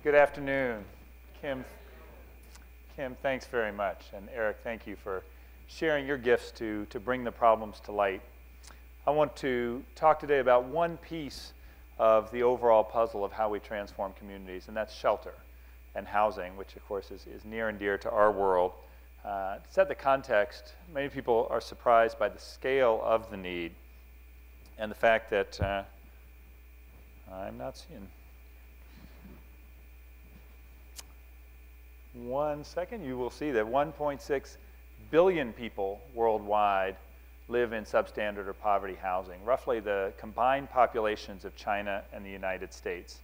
Good afternoon. Kim, thanks very much. And Eric, thank you for sharing your gifts to bring the problems to light. I want to talk today about one piece of the overall puzzle of how we transform communities, and that's shelter and housing, which of course is near and dear to our world. To set the context, many people are surprised by the scale of the need and the fact that I'm not seeing. 1 second, you will see that 1.6 billion people worldwide live in substandard or poverty housing, roughly the combined populations of China and the United States.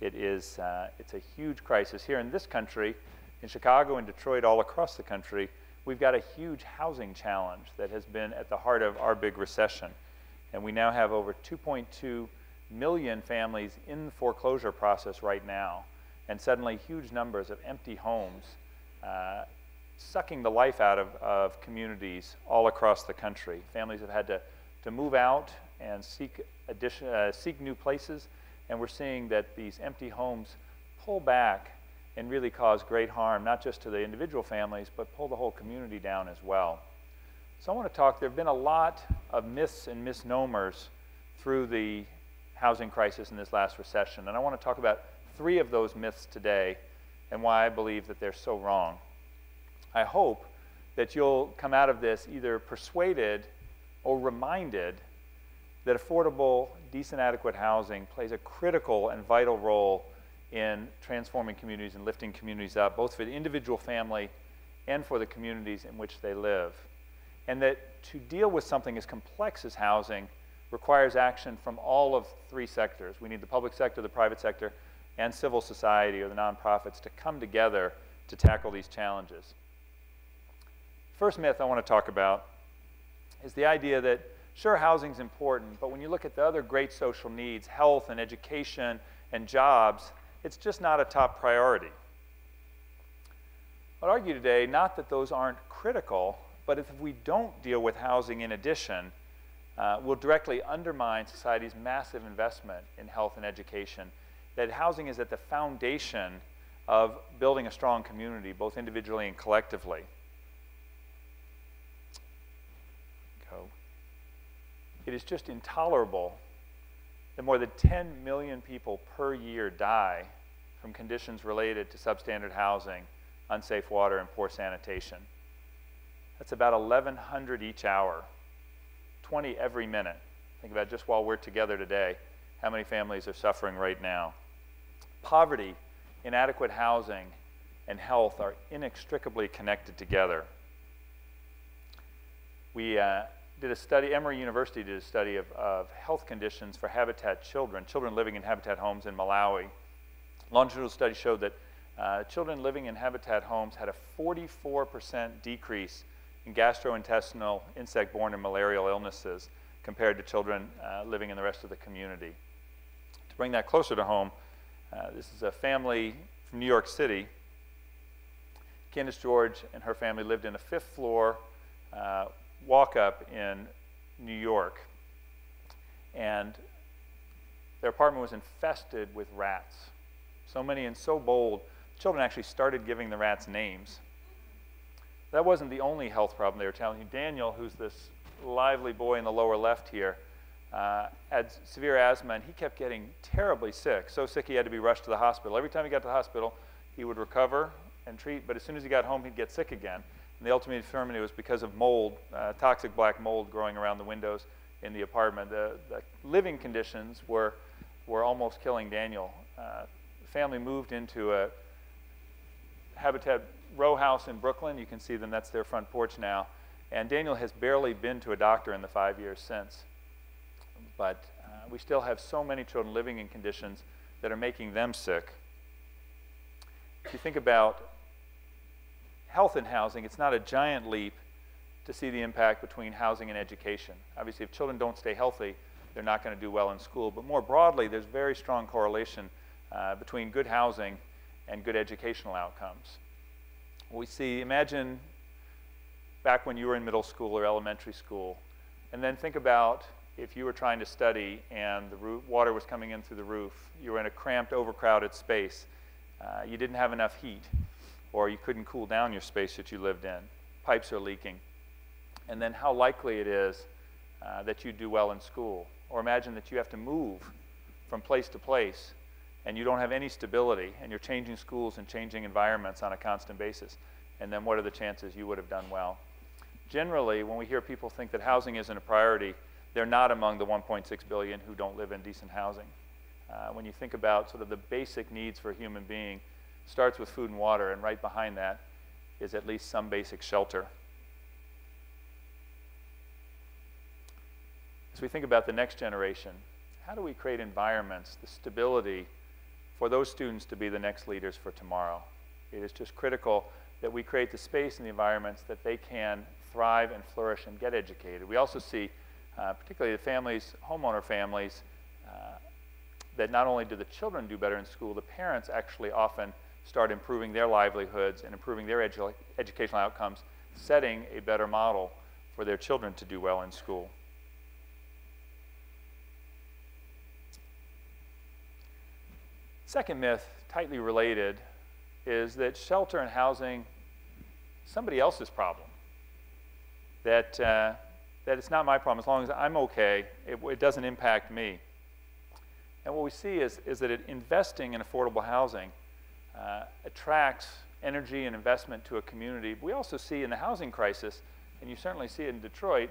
It's a huge crisis. Here in this country, in Chicago and Detroit, all across the country, we've got a huge housing challenge that has been at the heart of our big recession. And we now have over 2.2 million families in the foreclosure process right now, and suddenly huge numbers of empty homes sucking the life out of communities all across the country. Families have had to move out and seek new places, and we're seeing that these empty homes pull back and really cause great harm, not just to the individual families, but pull the whole community down as well. So I want to talk, there have been a lot of myths and misnomers through the housing crisis in this last recession, and I want to talk about 3 of those myths today and why I believe that they're so wrong. I hope that you'll come out of this either persuaded or reminded that affordable, decent, adequate housing plays a critical and vital role in transforming communities and lifting communities up, both for the individual family and for the communities in which they live. And that to deal with something as complex as housing requires action from all of 3 sectors. We need the public sector, the private sector, and civil society or the nonprofits to come together to tackle these challenges. First myth I want to talk about is the idea that, sure, housing's important, but when you look at the other great social needs, health and education and jobs, it's just not a top priority. I'd argue today not that those aren't critical, but if we don't deal with housing in addition, we'll directly undermine society's massive investment in health and education. That housing is at the foundation of building a strong community, both individually and collectively. It is just intolerable that more than 10 million people per year die from conditions related to substandard housing, unsafe water, and poor sanitation. That's about 1,100 each hour, 20 every minute. Think about just while we're together today, how many families are suffering right now. Poverty, inadequate housing, and health are inextricably connected together. We did a study, Emory University did a study of health conditions for habitat children living in habitat homes in Malawi. Longitudinal study showed that children living in habitat homes had a 44% decrease in gastrointestinal, insect-borne, and malarial illnesses compared to children living in the rest of the community. To bring that closer to home, this is a family from New York City. Candace George and her family lived in a 5th floor walk-up in New York. And their apartment was infested with rats. So many and so bold, children actually started giving the rats names. That wasn't the only health problem they were telling you. Daniel, who's this lively boy in the lower left here, had severe asthma, and he kept getting terribly sick, so sick he had to be rushed to the hospital. Every time he got to the hospital, he would recover and treat, but as soon as he got home, he'd get sick again. And they ultimately determined it was because of mold, toxic black mold growing around the windows in the apartment. The living conditions were almost killing Daniel. The family moved into a habitat row house in Brooklyn. You can see them, that's their front porch now. And Daniel has barely been to a doctor in the 5 years since. But we still have so many children living in conditions that are making them sick. If you think about health and housing, it's not a giant leap to see the impact between housing and education. Obviously, if children don't stay healthy, they're not going to do well in school. But more broadly, there's very strong correlation between good housing and good educational outcomes. We see, imagine back when you were in middle school or elementary school, and then think about if you were trying to study and the water was coming in through the roof, you were in a cramped, overcrowded space, you didn't have enough heat, or you couldn't cool down your space that you lived in. Pipes are leaking. And then how likely it is that you do well in school. Or imagine that you have to move from place to place and you don't have any stability and you're changing schools and changing environments on a constant basis. And then what are the chances you would have done well? Generally, when we hear people think that housing isn't a priority, they're not among the 1.6 billion who don't live in decent housing. When you think about sort of the basic needs for a human being, starts with food and water, and right behind that is at least some basic shelter. As we think about the next generation, how do we create environments, the stability for those students to be the next leaders for tomorrow? It is just critical that we create the space and the environments that they can thrive and flourish and get educated. We also see, particularly the families, homeowner families, that not only do the children do better in school, the parents actually often start improving their livelihoods and improving their educational outcomes, setting a better model for their children to do well in school. Second myth, tightly related, is that shelter and housing is somebody else's problem. That it's not my problem. As long as I'm okay, it doesn't impact me. And what we see is that investing in affordable housing attracts energy and investment to a community. We also see in the housing crisis, and you certainly see it in Detroit,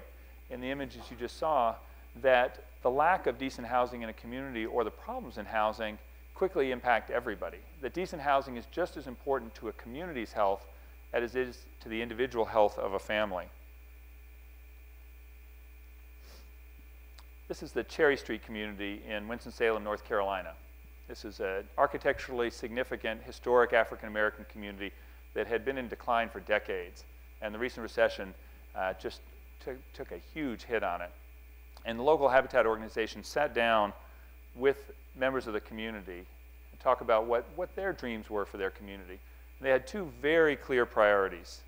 in the images you just saw, that the lack of decent housing in a community or the problems in housing quickly impact everybody. That decent housing is just as important to a community's health as it is to the individual health of a family. This is the Cherry Street community in Winston-Salem, North Carolina. This is an architecturally significant, historic African-American community that had been in decline for decades. And the recent recession just took a huge hit on it. And the local Habitat organization sat down with members of the community and talk about what their dreams were for their community. And they had two very clear priorities.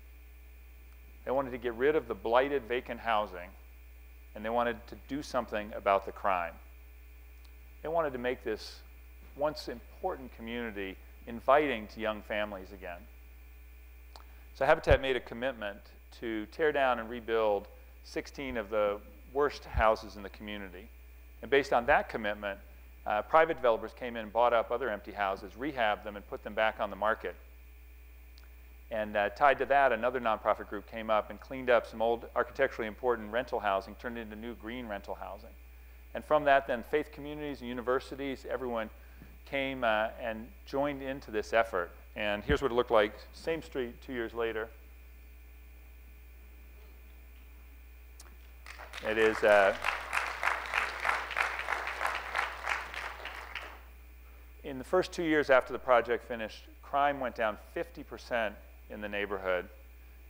They wanted to get rid of the blighted vacant housing, and they wanted to do something about the crime. They wanted to make this once important community inviting to young families again. So Habitat made a commitment to tear down and rebuild 16 of the worst houses in the community. And based on that commitment, private developers came in and bought up other empty houses, rehabbed them, and put them back on the market. And tied to that, another nonprofit group came up and cleaned up some old architecturally important rental housing, turned it into new green rental housing. And from that, then faith communities and universities, everyone came and joined into this effort. And here's what it looked like, same street 2 years later. It is in the first 2 years after the project finished, crime went down 50% in the neighborhood,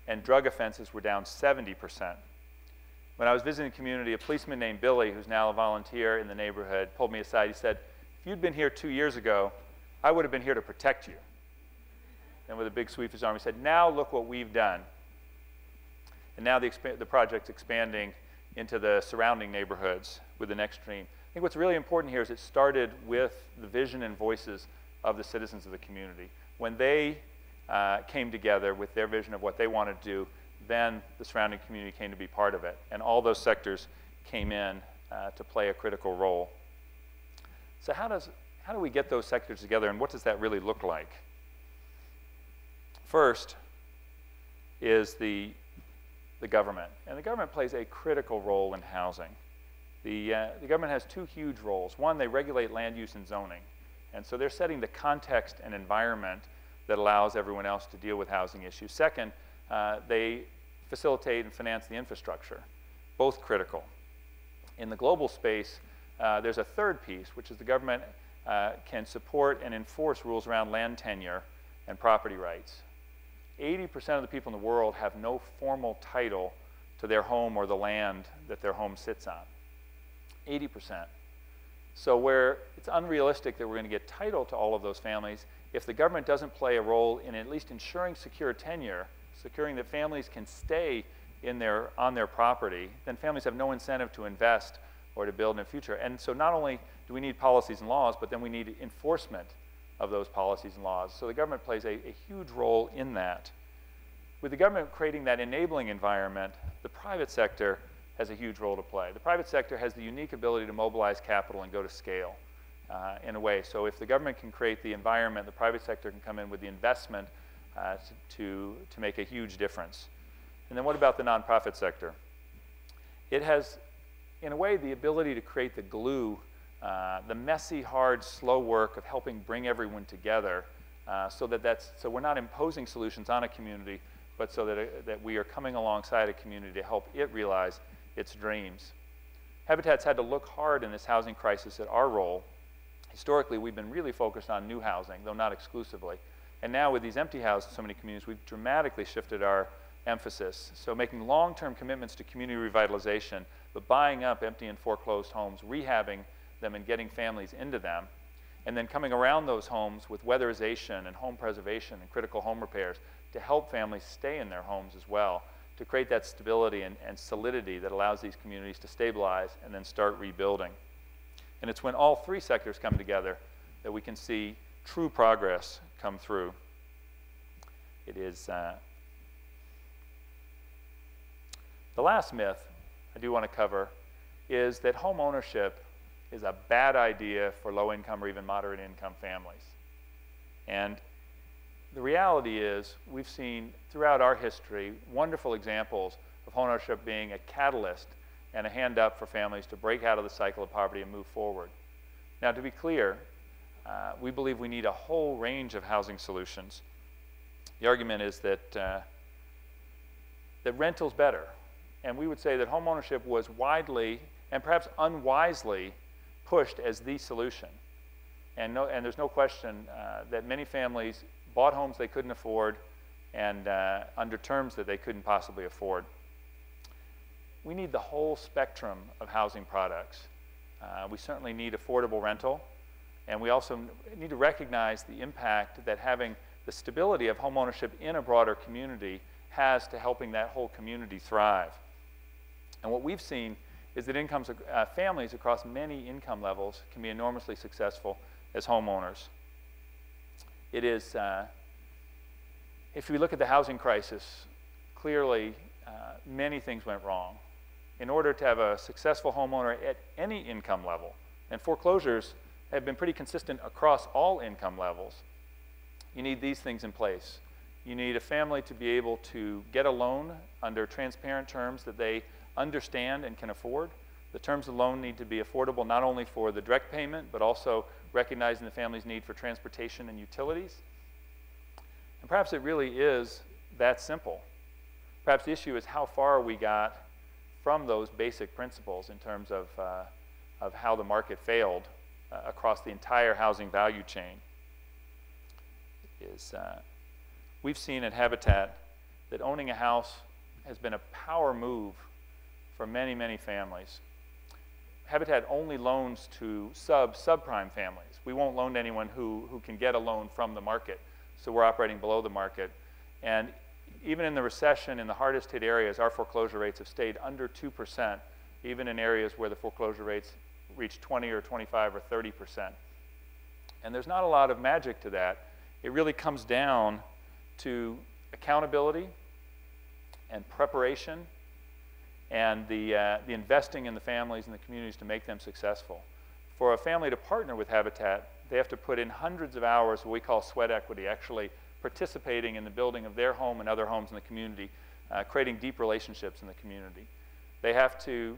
and drug offenses were down 70%. When I was visiting the community, a policeman named Billy, who's now a volunteer in the neighborhood, pulled me aside. He said, "If you'd been here 2 years ago, I would have been here to protect you." And with a big sweep of his arm, he said, "Now look what we've done." And now the project's expanding into the surrounding neighborhoods with the next stream. I think what's really important here is it started with the vision and voices of the citizens of the community. When they came together with their vision of what they wanted to do, then the surrounding community came to be part of it. And all those sectors came in to play a critical role. So how do we get those sectors together, and what does that really look like? First is the government. And the government plays a critical role in housing. The government has two huge roles. One, they regulate land use and zoning. And so they're setting the context and environment that allows everyone else to deal with housing issues. Second, they facilitate and finance the infrastructure, both critical. In the global space, there's a third piece, which is the government can support and enforce rules around land tenure and property rights. 80% of the people in the world have no formal title to their home or the land that their home sits on. 80%. So where it's unrealistic that we're going to get title to all of those families, if the government doesn't play a role in at least ensuring secure tenure, securing that families can stay on their property, then families have no incentive to invest or to build in the future. And so not only do we need policies and laws, but then we need enforcement of those policies and laws. So the government plays a huge role in that. With the government creating that enabling environment, the private sector has a huge role to play. The private sector has the unique ability to mobilize capital and go to scale in a way. So if the government can create the environment, the private sector can come in with the investment to make a huge difference. And then what about the nonprofit sector? It has, in a way, the ability to create the glue, the messy, hard, slow work of helping bring everyone together so we're not imposing solutions on a community, but so that we are coming alongside a community to help it realize its dreams. Habitat's had to look hard in this housing crisis at our role. Historically, we've been really focused on new housing, though not exclusively. And now with these empty houses in so many communities, we've dramatically shifted our emphasis. So making long-term commitments to community revitalization, but buying up empty and foreclosed homes, rehabbing them and getting families into them, and then coming around those homes with weatherization and home preservation and critical home repairs to help families stay in their homes as well, to create that stability and solidity that allows these communities to stabilize and then start rebuilding. And it's when all three sectors come together that we can see true progress come through. It is the last myth I do want to cover is that home ownership is a bad idea for low-income or even moderate-income families. And the reality is we've seen throughout our history wonderful examples of home ownership being a catalyst and a hand up for families to break out of the cycle of poverty and move forward. Now, to be clear, we believe we need a whole range of housing solutions. The argument is that rental's better. And we would say that home ownership was widely and perhaps unwisely pushed as the solution. And there's no question that many families bought homes they couldn't afford and under terms that they couldn't possibly afford. We need the whole spectrum of housing products. We certainly need affordable rental, and we also need to recognize the impact that having the stability of home ownership in a broader community has to helping that whole community thrive. And what we've seen is that families across many income levels can be enormously successful as homeowners. It is, if we look at the housing crisis, clearly many things went wrong. In order to have a successful homeowner at any income level, and foreclosures have been pretty consistent across all income levels, you need these things in place. You need a family to be able to get a loan under transparent terms that they understand and can afford. The terms of the loan need to be affordable not only for the direct payment, but also recognizing the family's need for transportation and utilities. And perhaps it really is that simple. Perhaps the issue is how far we got from those basic principles in terms of how the market failed across the entire housing value chain. We've seen at Habitat that owning a house has been a power move for many, many families. Habitat only loans to subprime families. We won't loan to anyone who can get a loan from the market, so we're operating below the market. And even in the recession, in the hardest hit areas, our foreclosure rates have stayed under 2%, even in areas where the foreclosure rates reach 20 or 25 or 30%. And there's not a lot of magic to that. It really comes down to accountability and preparation and the investing in the families and the communities to make them successful. For a family to partner with Habitat, they have to put in hundreds of hours, what we call sweat equity, actually participating in the building of their home and other homes in the community, creating deep relationships in the community. They have to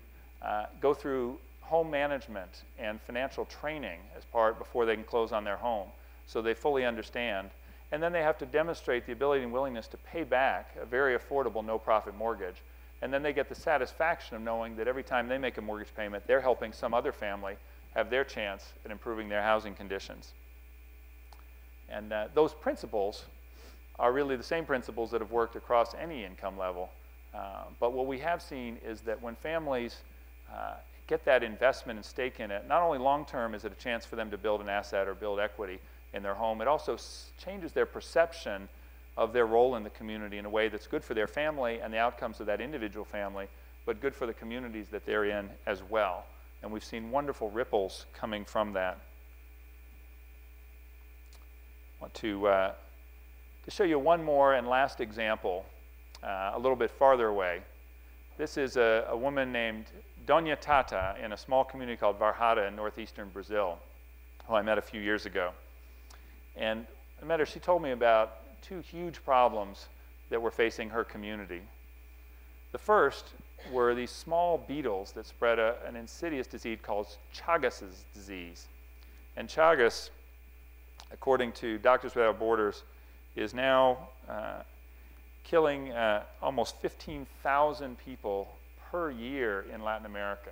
go through home management and financial training as part before they can close on their home, so they fully understand. And then they have to demonstrate the ability and willingness to pay back a very affordable no-profit mortgage. And then they get the satisfaction of knowing that every time they make a mortgage payment, they're helping some other family have their chance at improving their housing conditions. And those principles are really the same principles that have worked across any income level. But what we have seen is that when families get that investment and stake in it, not only long-term is it a chance for them to build an asset or build equity in their home, it also changes their perception of their role in the community in a way that's good for their family and the outcomes of that individual family, but good for the communities that they're in as well. And we've seen wonderful ripples coming from that. want to show you one more and last example, a little bit farther away. This is a woman named Dona Tata in a small community called Varjada in northeastern Brazil, who I met a few years ago. And I met her, she told me about two huge problems that were facing her community. The first were these small beetles that spread an insidious disease called Chagas disease. And Chagas, according to Doctors Without Borders, is now killing almost 15,000 people per year in Latin America.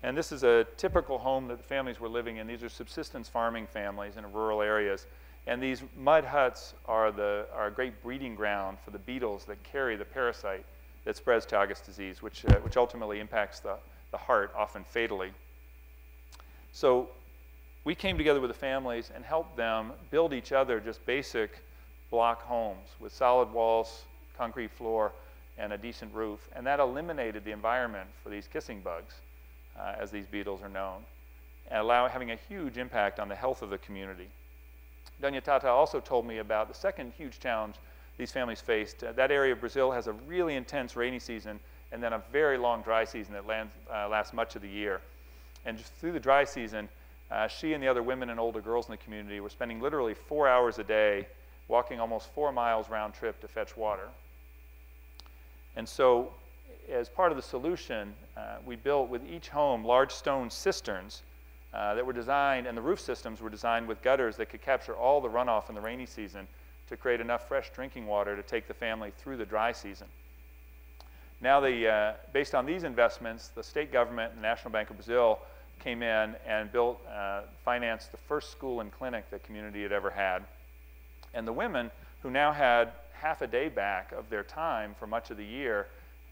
And this is a typical home that the families were living in. These are subsistence farming families in rural areas. And these mud huts are a great breeding ground for the beetles that carry the parasite that spreads Chagas disease, which ultimately impacts the heart, often fatally. So we came together with the families and helped them build each other just basic block homes with solid walls, concrete floor, and a decent roof. And that eliminated the environment for these kissing bugs, as these beetles are known, and having a huge impact on the health of the community. Dona Tata also told me about the second huge challenge these families faced. That area of Brazil has a really intense rainy season and then a very long dry season that lasts much of the year. And just through the dry season, she and the other women and older girls in the community were spending literally 4 hours a day walking almost 4 miles round trip to fetch water. And so as part of the solution, we built with each home large stone cisterns that were designed, and the roof systems were designed with gutters that could capture all the runoff in the rainy season to create enough fresh drinking water to take the family through the dry season. Now, based on these investments, the state government and the National Bank of Brazil came in and financed the first school and clinic the community had ever had. And the women, who now had half a day back of their time for much of the year,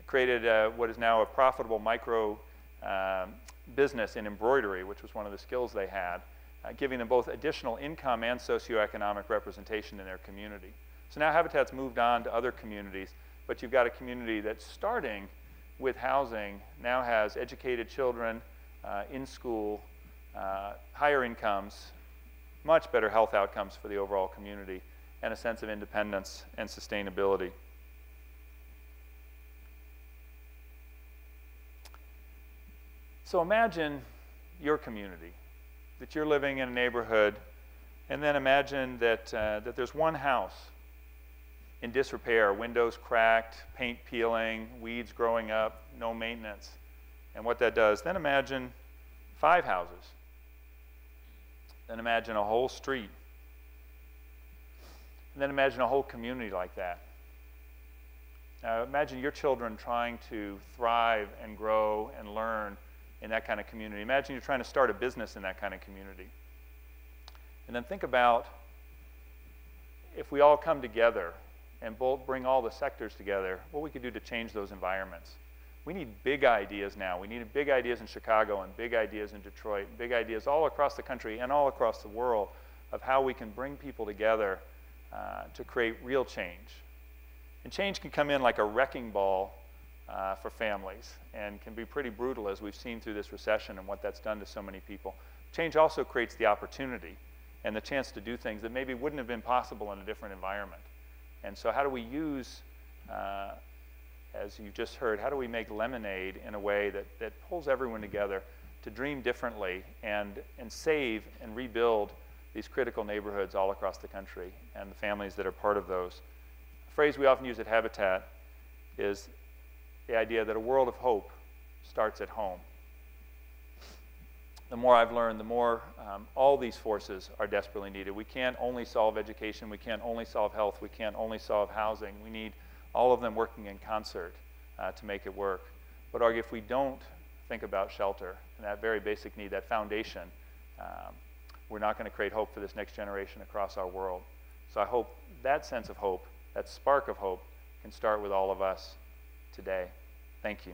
created what is now a profitable micro business in embroidery, which was one of the skills they had, giving them both additional income and socioeconomic representation in their community. So now Habitat's moved on to other communities, but you've got a community that's starting with housing, now has educated children in school, higher incomes, much better health outcomes for the overall community, and a sense of independence and sustainability. So imagine your community, that you're living in a neighborhood, and then imagine that, that there's one house in disrepair, windows cracked, paint peeling, weeds growing up, no maintenance, and what that does. Then imagine 5 houses. Then imagine a whole street. And then imagine a whole community like that. Now imagine your children trying to thrive and grow and learn in that kind of community. Imagine you're trying to start a business in that kind of community. And then think about if we all come together and bring all the sectors together, what we could do to change those environments. We need big ideas now. We need big ideas in Chicago and big ideas in Detroit, big ideas all across the country and all across the world of how we can bring people together to create real change. And change can come in like a wrecking ball for families and can be pretty brutal, as we've seen through this recession and what that's done to so many people. Change also creates the opportunity and the chance to do things that maybe wouldn't have been possible in a different environment. And so how do we use, as you just heard, how do we make lemonade in a way that pulls everyone together to dream differently and save and rebuild these critical neighborhoods all across the country and the families that are part of those. A phrase we often use at Habitat is the idea that a world of hope starts at home. The more I've learned, the more all these forces are desperately needed. We can't only solve education, we can't only solve health, we can't only solve housing. We need all of them working in concert to make it work. But argue if we don't think about shelter and that very basic need, that foundation, we're not going to create hope for this next generation across our world. So I hope that sense of hope, that spark of hope, can start with all of us today. Thank you.